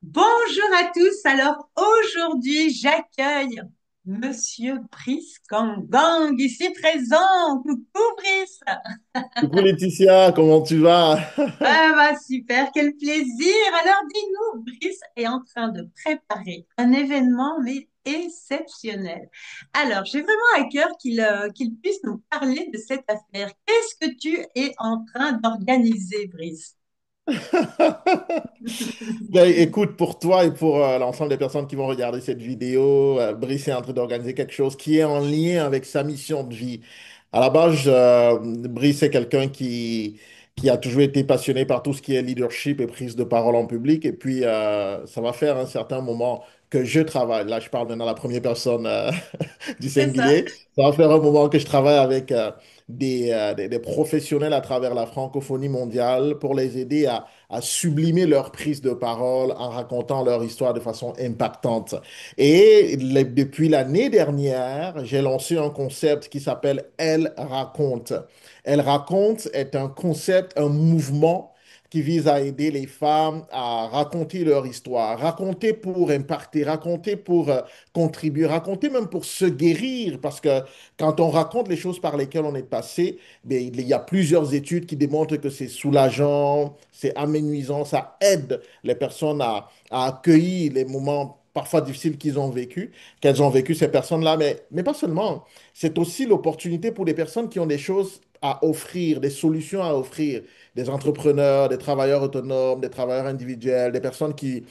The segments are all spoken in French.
Bonjour à tous. Alors aujourd'hui, j'accueille Monsieur Brice Gangang ici présent. Coucou Brice. Coucou Laetitia, comment tu vas? Ah bah super, quel plaisir. Alors dis-nous, Brice est en train de préparer un événement mais exceptionnel. Alors j'ai vraiment à cœur qu'il puisse nous parler de cette affaire. Qu'est-ce que tu es en train d'organiser, Brice? Ben, écoute, pour toi et pour l'ensemble des personnes qui vont regarder cette vidéo, Brice est en train d'organiser quelque chose qui est en lien avec sa mission de vie. À la base, Brice est quelqu'un qui a toujours été passionné par tout ce qui est leadership et prise de parole en public. Et puis, ça va faire un certain moment que je travaille. Là, je parle maintenant à la première personne du C'est ça. singulier. Ça va faire un moment que je travaille avec des professionnels à travers la francophonie mondiale pour les aider à sublimer leur prise de parole en racontant leur histoire de façon impactante. Et depuis l'année dernière, j'ai lancé un concept qui s'appelle Elle raconte. Elle raconte est un concept, un mouvement qui vise à aider les femmes à raconter leur histoire, raconter pour impacter, raconter pour contribuer, raconter même pour se guérir, parce que quand on raconte les choses par lesquelles on est passé, mais il y a plusieurs études qui démontrent que c'est soulageant, c'est amenuisant, ça aide les personnes à accueillir les moments parfois difficiles qu'elles ont vécu ces personnes-là, mais pas seulement. C'est aussi l'opportunité pour des personnes qui ont des choses à offrir, des solutions à offrir, des entrepreneurs, des travailleurs autonomes, des travailleurs individuels, des personnes qui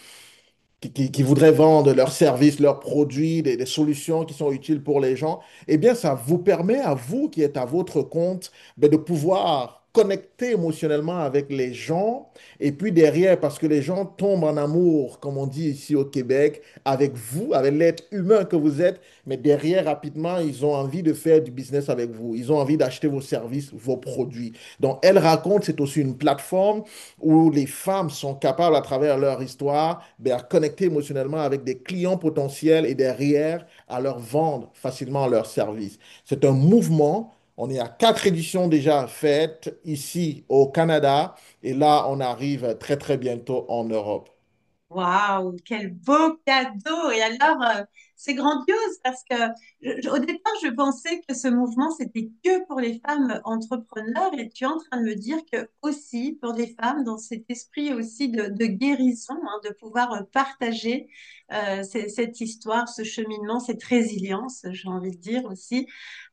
voudraient vendre leurs services, leurs produits, des solutions qui sont utiles pour les gens, eh bien, ça vous permet à vous qui êtes à votre compte ben, de pouvoir connecter émotionnellement avec les gens. Et puis derrière, parce que les gens tombent en amour, comme on dit ici au Québec, avec vous, avec l'être humain que vous êtes, mais derrière, rapidement, ils ont envie de faire du business avec vous. Ils ont envie d'acheter vos services, vos produits. Donc, Elle raconte, c'est aussi une plateforme où les femmes sont capables, à travers leur histoire, ben, à connecter émotionnellement avec des clients potentiels et derrière, à leur vendre facilement leurs services. C'est un mouvement. On est à 4 éditions déjà faites ici au Canada et là, on arrive très, très bientôt en Europe. Waouh, quel beau cadeau! Et alors, c'est grandiose parce que au départ, je pensais que ce mouvement, c'était que pour les femmes entrepreneurs et tu es en train de me dire que aussi pour des femmes dans cet esprit aussi de guérison, hein, de pouvoir partager cette histoire, ce cheminement, cette résilience, j'ai envie de dire aussi,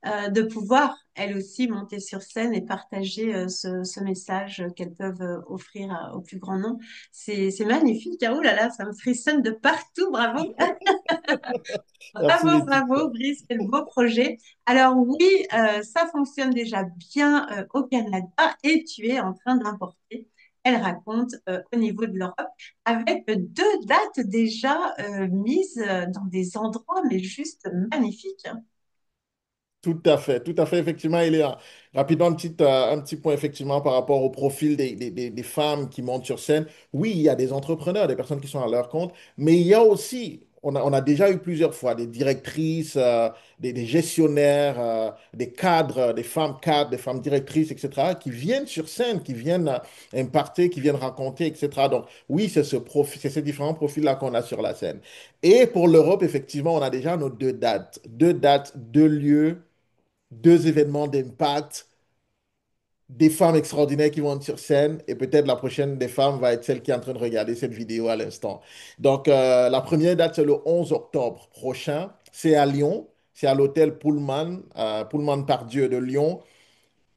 de pouvoir elles aussi monter sur scène et partager ce message qu'elles peuvent offrir au plus grand nombre. C'est magnifique. Ah, oh là là, ça me frissonne de partout. Bravo. Merci Bravo, bravo, Laetitia. Brice. Quel beau projet. Alors oui, ça fonctionne déjà bien au Canada et tu es en train d'importer. Elle raconte au niveau de l'Europe avec deux dates déjà mises dans des endroits mais juste magnifiques. Tout à fait, tout à fait. Effectivement, il y a rapidement un petit point effectivement par rapport au profil des femmes qui montent sur scène. Oui, il y a des entrepreneurs, des personnes qui sont à leur compte, mais il y a aussi, on a déjà eu plusieurs fois des directrices, des gestionnaires, des cadres, des femmes cadres, des femmes directrices, etc., qui viennent sur scène, qui viennent imparter, qui viennent raconter, etc. Donc oui, c'est ce profil, c'est ces différents profils-là qu'on a sur la scène. Et pour l'Europe, effectivement, on a déjà nos deux dates, deux lieux, deux événements d'impact, des femmes extraordinaires qui vont être sur scène et peut-être la prochaine des femmes va être celle qui est en train de regarder cette vidéo à l'instant. Donc, la première date, c'est le 11 octobre prochain. C'est à Lyon. C'est à l'hôtel Pullman, Pullman Pardieu de Lyon.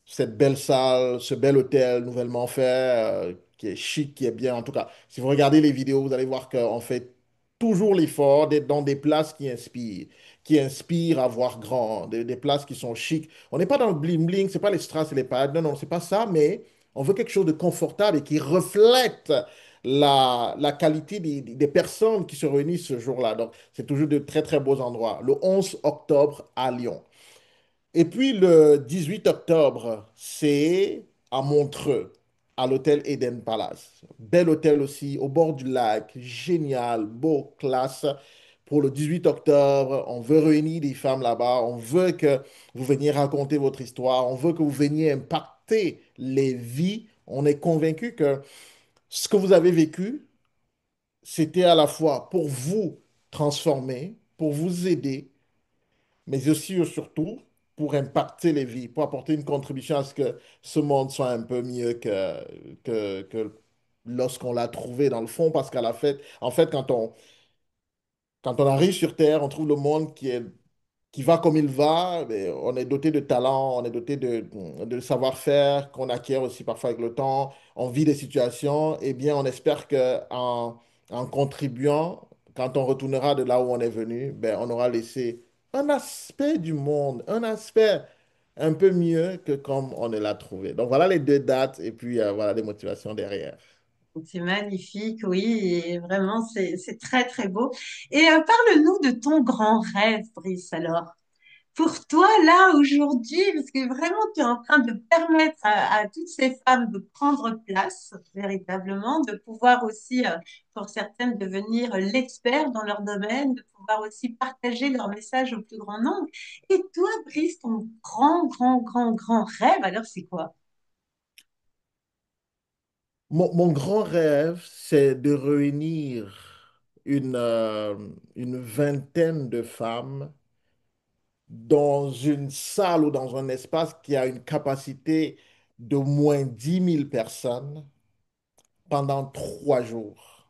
Cette belle salle, ce bel hôtel nouvellement fait, qui est chic, qui est bien. En tout cas, si vous regardez les vidéos, vous allez voir qu'on fait toujours l'effort d'être dans des places qui inspirent à voir grand, des places qui sont chics. On n'est pas dans le bling-bling, c'est pas les strass et les paillettes, non, non, c'est pas ça, mais on veut quelque chose de confortable et qui reflète la qualité des personnes qui se réunissent ce jour-là. Donc, c'est toujours de très, très beaux endroits. Le 11 octobre à Lyon. Et puis le 18 octobre, c'est à Montreux, à l'hôtel Eden Palace. Bel hôtel aussi, au bord du lac, génial, beau, classe. Pour le 18 octobre, on veut réunir des femmes là-bas, on veut que vous veniez raconter votre histoire, on veut que vous veniez impacter les vies. On est convaincu que ce que vous avez vécu, c'était à la fois pour vous transformer, pour vous aider, mais aussi et surtout pour impacter les vies, pour apporter une contribution à ce que ce monde soit un peu mieux que lorsqu'on l'a trouvé dans le fond, parce qu'à la fête, en fait, quand on arrive sur Terre, on trouve le monde qui va comme il va, mais on est doté de talent, on est doté de savoir-faire qu'on acquiert aussi parfois avec le temps, on vit des situations, et bien on espère que en contribuant, quand on retournera de là où on est venu, ben, on aura laissé un aspect du monde, un aspect un peu mieux que comme on l'a trouvé. Donc voilà les deux dates et puis voilà les motivations derrière. C'est magnifique, oui, et vraiment, c'est très, très beau. Et parle-nous de ton grand rêve, Brice, alors. Pour toi, là, aujourd'hui, parce que vraiment, tu es en train de permettre à toutes ces femmes de prendre place, véritablement, de pouvoir aussi, pour certaines, devenir l'expert dans leur domaine, de pouvoir aussi partager leur message au plus grand nombre. Et toi, Brice, ton grand, grand, grand, grand rêve, alors c'est quoi? Mon grand rêve, c'est de réunir une vingtaine de femmes dans une salle ou dans un espace qui a une capacité de moins 10 000 personnes pendant 3 jours.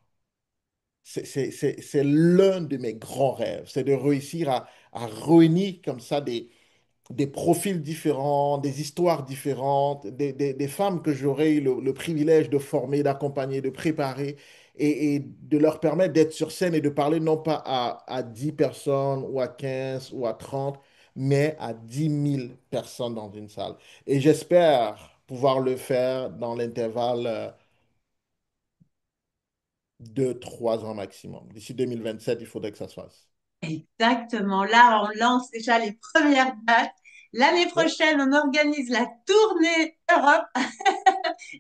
C'est l'un de mes grands rêves, c'est de réussir à réunir comme ça des profils différents, des histoires différentes, des femmes que j'aurais eu le privilège de former, d'accompagner, de préparer et de leur permettre d'être sur scène et de parler non pas à 10 personnes ou à 15 ou à 30, mais à 10 000 personnes dans une salle. Et j'espère pouvoir le faire dans l'intervalle de 3 ans maximum. D'ici 2027, il faudrait que ça se fasse. Exactement. Là, on lance déjà les premières dates. L'année Yeah. prochaine, on organise la tournée Europe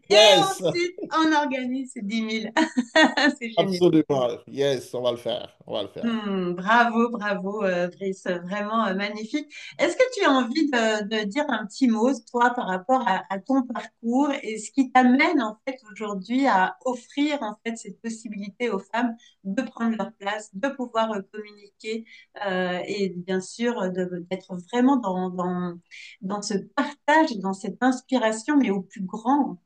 et Yes, ensuite, on organise ces 10 000. C'est génial. absolument. Yes, on va le faire. On va le faire. Bravo, bravo, Brice, vraiment magnifique. Est-ce que tu as envie de dire un petit mot, toi, par rapport à ton parcours et ce qui t'amène en fait aujourd'hui à offrir en fait cette possibilité aux femmes de prendre leur place, de pouvoir communiquer et bien sûr d'être vraiment dans ce partage, dans cette inspiration, mais au plus grand.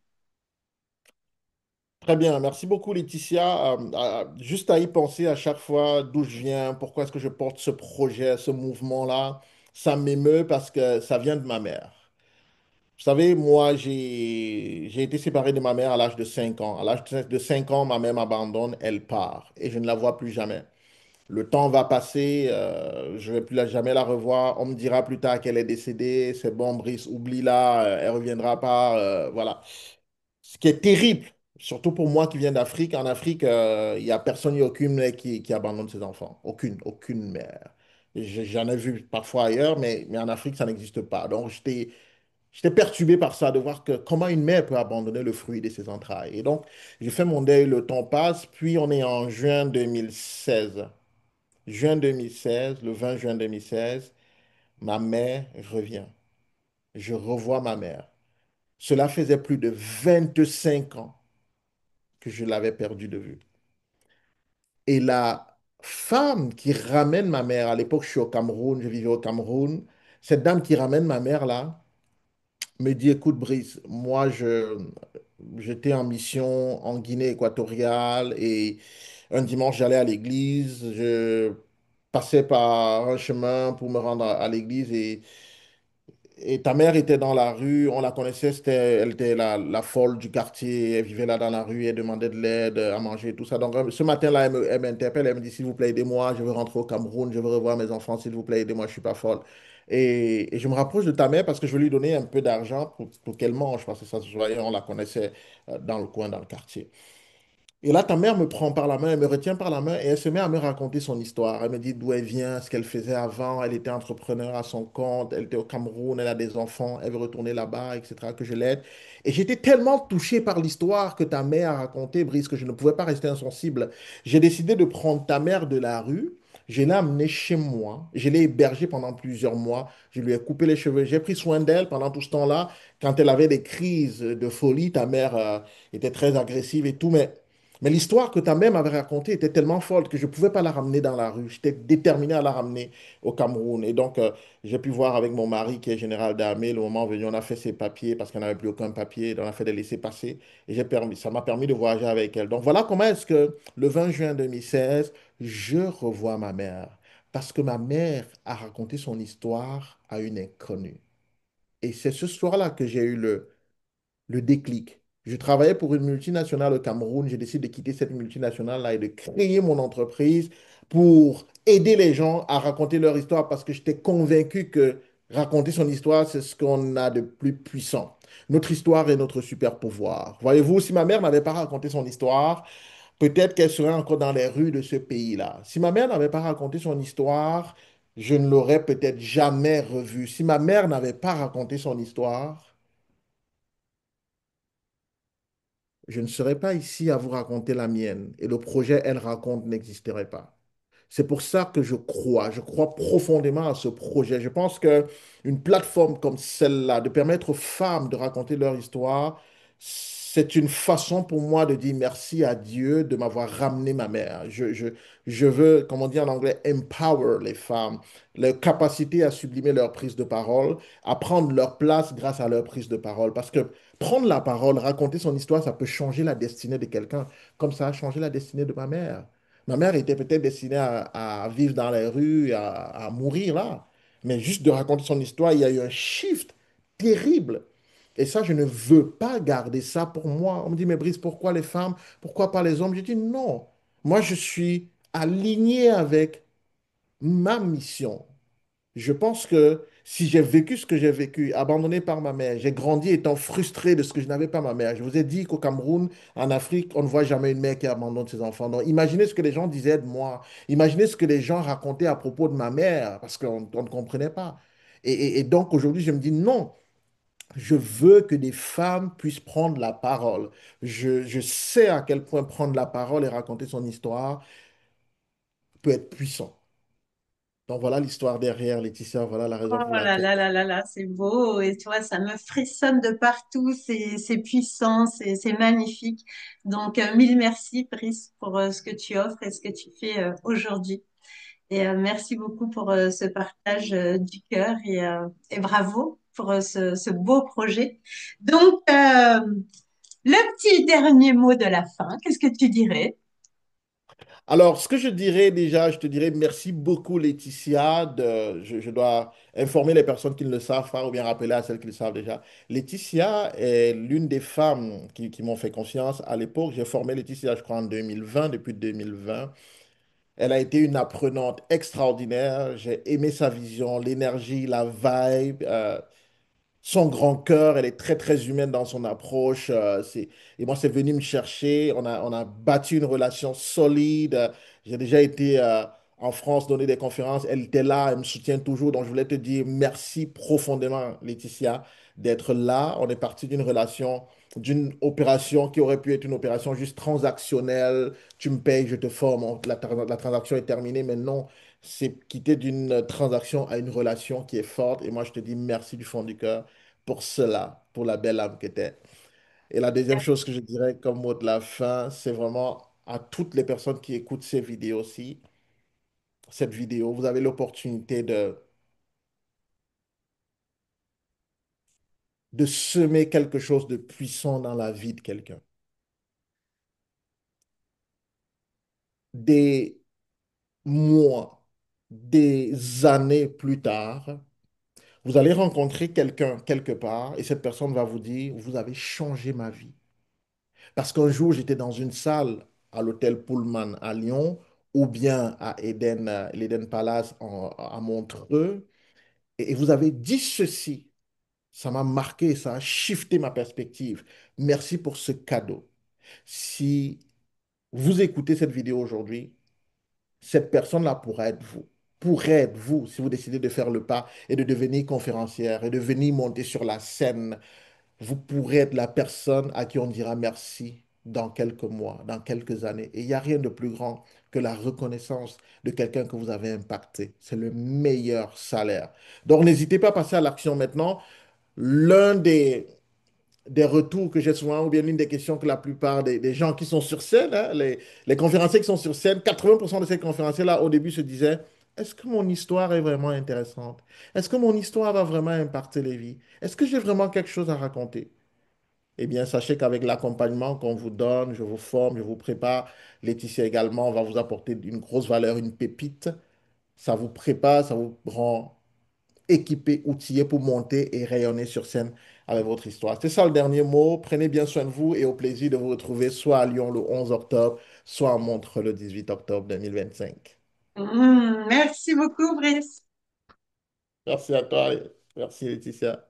Très bien, merci beaucoup Laetitia. Juste à y penser à chaque fois d'où je viens, pourquoi est-ce que je porte ce projet, ce mouvement-là, ça m'émeut parce que ça vient de ma mère. Vous savez, moi, j'ai été séparé de ma mère à l'âge de 5 ans. À l'âge de 5 ans, ma mère m'abandonne, elle part et je ne la vois plus jamais. Le temps va passer, je ne vais plus jamais la revoir. On me dira plus tard qu'elle est décédée. C'est bon, Brice, oublie-la, elle reviendra pas. Voilà. Ce qui est terrible, surtout pour moi qui viens d'Afrique. En Afrique, il n'y a personne, il n'y a aucune mère qui abandonne ses enfants. Aucune, aucune mère. J'en ai vu parfois ailleurs, mais en Afrique, ça n'existe pas. Donc, j'étais perturbé par ça, de voir que comment une mère peut abandonner le fruit de ses entrailles. Et donc, j'ai fait mon deuil, le temps passe, puis on est en juin 2016. Juin 2016, le 20 juin 2016, ma mère revient. Je revois ma mère. Cela faisait plus de 25 ans que je l'avais perdue de vue. Et la femme qui ramène ma mère, à l'époque, je suis au Cameroun, je vivais au Cameroun, cette dame qui ramène ma mère là, me dit, écoute, Brice, j'étais en mission en Guinée équatoriale et un dimanche, j'allais à l'église, je passais par un chemin pour me rendre à l'église et ta mère était dans la rue, on la connaissait, elle était la folle du quartier, elle vivait là dans la rue, elle demandait de l'aide à manger, tout ça. Donc ce matin-là, elle m'interpelle, elle me dit, s'il vous plaît, aidez-moi, je veux rentrer au Cameroun, je veux revoir mes enfants, s'il vous plaît, aidez-moi, je suis pas folle. Et je me rapproche de ta mère parce que je veux lui donner un peu d'argent pour qu'elle mange, parce que ça se voyait, on la connaissait dans le coin, dans le quartier. Et là, ta mère me prend par la main, elle me retient par la main et elle se met à me raconter son histoire. Elle me dit d'où elle vient, ce qu'elle faisait avant. Elle était entrepreneur à son compte, elle était au Cameroun, elle a des enfants, elle veut retourner là-bas, etc., que je l'aide. Et j'étais tellement touché par l'histoire que ta mère a racontée, Brice, que je ne pouvais pas rester insensible. J'ai décidé de prendre ta mère de la rue. Je l'ai amenée chez moi. Je l'ai hébergée pendant plusieurs mois. Je lui ai coupé les cheveux. J'ai pris soin d'elle pendant tout ce temps-là. Quand elle avait des crises de folie, ta mère était très agressive et tout. Mais Mais l'histoire que ta mère m'avait racontée était tellement folle que je ne pouvais pas la ramener dans la rue. J'étais déterminé à la ramener au Cameroun. Et donc, j'ai pu voir avec mon mari, qui est général d'armée, le moment venu, on a fait ses papiers parce qu'on n'avait plus aucun papier. On a fait des laissez-passer. Et ça m'a permis de voyager avec elle. Donc, voilà comment est-ce que le 20 juin 2016, je revois ma mère. Parce que ma mère a raconté son histoire à une inconnue. Et c'est ce soir-là que j'ai eu le déclic. Je travaillais pour une multinationale au Cameroun. J'ai décidé de quitter cette multinationale-là et de créer mon entreprise pour aider les gens à raconter leur histoire parce que j'étais convaincu que raconter son histoire, c'est ce qu'on a de plus puissant. Notre histoire est notre super pouvoir. Voyez-vous, si ma mère n'avait pas raconté son histoire, peut-être qu'elle serait encore dans les rues de ce pays-là. Si ma mère n'avait pas raconté son histoire, je ne l'aurais peut-être jamais revue. Si ma mère n'avait pas raconté son histoire, je ne serais pas ici à vous raconter la mienne et le projet Elle raconte n'existerait pas. C'est pour ça que je crois profondément à ce projet. Je pense que une plateforme comme celle-là, de permettre aux femmes de raconter leur histoire, c'est une façon pour moi de dire merci à Dieu de m'avoir ramené ma mère. Je veux, comme on dit en anglais, empower les femmes, leur capacité à sublimer leur prise de parole, à prendre leur place grâce à leur prise de parole. Parce que prendre la parole, raconter son histoire, ça peut changer la destinée de quelqu'un, comme ça a changé la destinée de ma mère. Ma mère était peut-être destinée à vivre dans les rues, à mourir là. Mais juste de raconter son histoire, il y a eu un shift terrible. Et ça, je ne veux pas garder ça pour moi. On me dit, mais Brice, pourquoi les femmes? Pourquoi pas les hommes? Je dis, non. Moi, je suis aligné avec ma mission. Je pense que si j'ai vécu ce que j'ai vécu, abandonné par ma mère, j'ai grandi étant frustré de ce que je n'avais pas ma mère. Je vous ai dit qu'au Cameroun, en Afrique, on ne voit jamais une mère qui abandonne ses enfants. Donc, imaginez ce que les gens disaient de moi. Imaginez ce que les gens racontaient à propos de ma mère, parce qu'on ne comprenait pas. Et donc, aujourd'hui, je me dis non. Je veux que des femmes puissent prendre la parole. Je sais à quel point prendre la parole et raconter son histoire peut être puissant. Donc voilà l'histoire derrière Laetitia, voilà la raison Oh pour là laquelle. là là là là, c'est beau. Et tu vois, ça me frissonne de partout. C'est puissant, c'est magnifique. Donc, mille merci, Brice, pour ce que tu offres et ce que tu fais aujourd'hui. Et merci beaucoup pour ce partage du cœur et bravo pour ce beau projet. Donc, le petit dernier mot de la fin, qu'est-ce que tu dirais? Alors, ce que je dirais déjà, je te dirais merci beaucoup, Laetitia. Je dois informer les personnes qui ne le savent pas ou bien rappeler à celles qui le savent déjà. Laetitia est l'une des femmes qui m'ont fait confiance. À l'époque, j'ai formé Laetitia, je crois, en 2020, depuis 2020. Elle a été une apprenante extraordinaire. J'ai aimé sa vision, l'énergie, la vibe. Son grand cœur, elle est très, très humaine dans son approche. Et moi, c'est venu me chercher. On a bâti une relation solide. J'ai déjà été en France donner des conférences. Elle était là, elle me soutient toujours. Donc, je voulais te dire merci profondément, Laetitia, d'être là. On est parti d'une relation, d'une opération qui aurait pu être une opération juste transactionnelle. Tu me payes, je te forme. La transaction est terminée. Mais non, c'est quitter d'une transaction à une relation qui est forte. Et moi, je te dis merci du fond du cœur pour cela, pour la belle âme que tu es. Et la deuxième chose que je dirais comme mot de la fin, c'est vraiment à toutes les personnes qui écoutent ces vidéos-ci, cette vidéo, vous avez l'opportunité de semer quelque chose de puissant dans la vie de quelqu'un. Des mois, des années plus tard, vous allez rencontrer quelqu'un quelque part et cette personne va vous dire, vous avez changé ma vie. Parce qu'un jour, j'étais dans une salle à l'hôtel Pullman à Lyon ou bien à Eden, l'Eden Palace à Montreux et vous avez dit ceci. Ça m'a marqué, ça a shifté ma perspective. Merci pour ce cadeau. Si vous écoutez cette vidéo aujourd'hui, cette personne-là pourrait être vous. Pourrait être vous si vous décidez de faire le pas et de devenir conférencière et de venir monter sur la scène. Vous pourrez être la personne à qui on dira merci dans quelques mois, dans quelques années. Et il n'y a rien de plus grand que la reconnaissance de quelqu'un que vous avez impacté. C'est le meilleur salaire. Donc n'hésitez pas à passer à l'action maintenant. L'un des retours que j'ai souvent, ou bien l'une des questions que la plupart des gens qui sont sur scène, hein, les conférenciers qui sont sur scène, 80% de ces conférenciers-là, au début, se disaient, est-ce que mon histoire est vraiment intéressante? Est-ce que mon histoire va vraiment impacter les vies? Est-ce que j'ai vraiment quelque chose à raconter? Eh bien, sachez qu'avec l'accompagnement qu'on vous donne, je vous forme, je vous prépare, Laetitia également va vous apporter une grosse valeur, une pépite. Ça vous prépare, ça vous rend équipé, outillé pour monter et rayonner sur scène avec votre histoire. C'est ça le dernier mot. Prenez bien soin de vous et au plaisir de vous retrouver soit à Lyon le 11 octobre, soit à Montreux le 18 octobre 2025. Merci beaucoup, Brice. Merci à toi. Merci Laetitia.